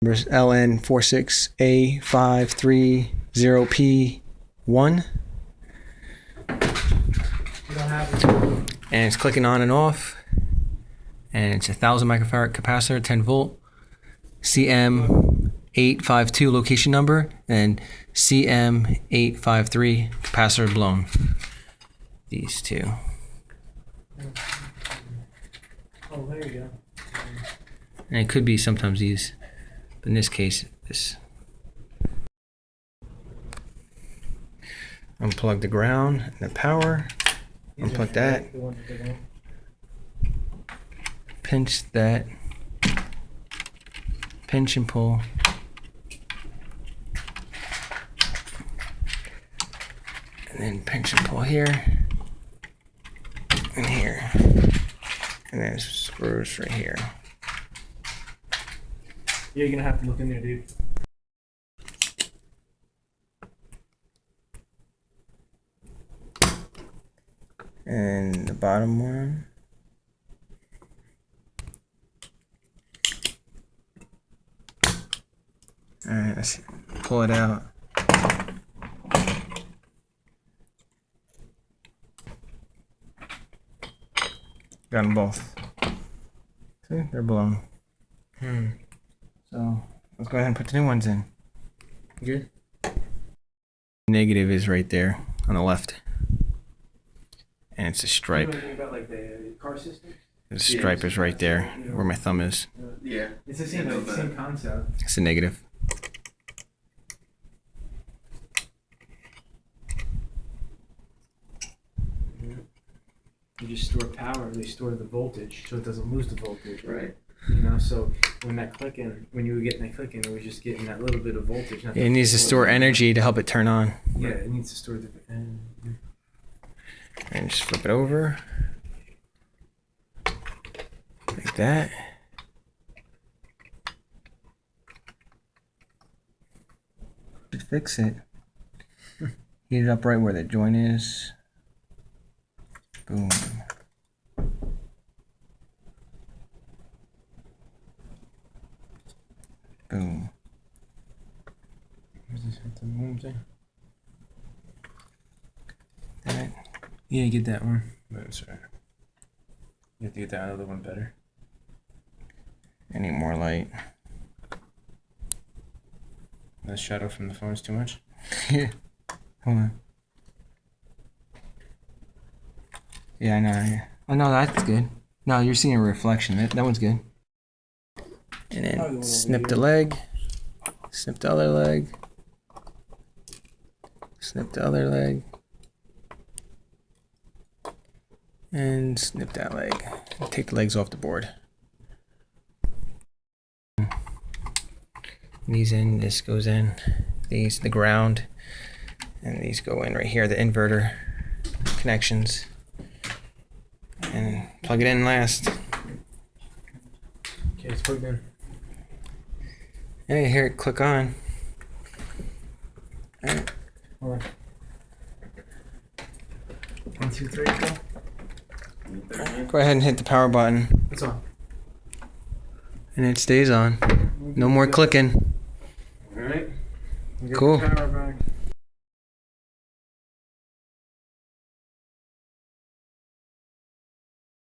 Numbers LN46A 530P1. And it's clicking on and off. And it's 1,000 microfarad capacitor, 10 volt, CM852 location number, and CM853 capacitor blown. These two. Oh, there you go. And it could be sometimes these, but in this case, this. Unplug the ground and the power. Unplug that. Pinch that. Pinch and pull. And then pinch and pull here. And here. And then screws right here. Yeah, you're gonna have to look in there, dude. And the bottom one. Alright, let's pull it out. Got them both. See, they're blown. So let's go ahead and put the new ones in. Good. Negative is right there on the left. And it's a stripe. You know about like the car system? The stripe is right there where my thumb is. Yeah. It's the same concept. It's a negative. You just store power, they store the voltage so it doesn't lose the voltage. Right. You know, so when you were getting that clicking, it was just getting that little bit of voltage. It needs to store energy to help it turn on. Yeah, it needs to store the And just flip it over. Like that. Should fix it. Heat it up right where the joint is. Boom. Boom. Where's this at the moment thing? That. Yeah, get that one. That's right. You have to get that other one better. I need more light. The shadow from the phone is too much. Yeah. Hold on. Yeah, I know. Yeah. Oh no, that's good. No, you're seeing a reflection. That one's good. And then snip the leg. Snip the other leg. Snip the other leg. And snip that leg. And take the legs off the board. These in, this goes in. These, the ground. And these go in right here, the inverter connections. And plug it in last. Okay, it's plugged in. Yeah, you hear it click on. Alright. Hold on. 1, 2, 3, go. Go ahead and hit the power button. It's on. And it stays on. No more clicking. Alright. Cool.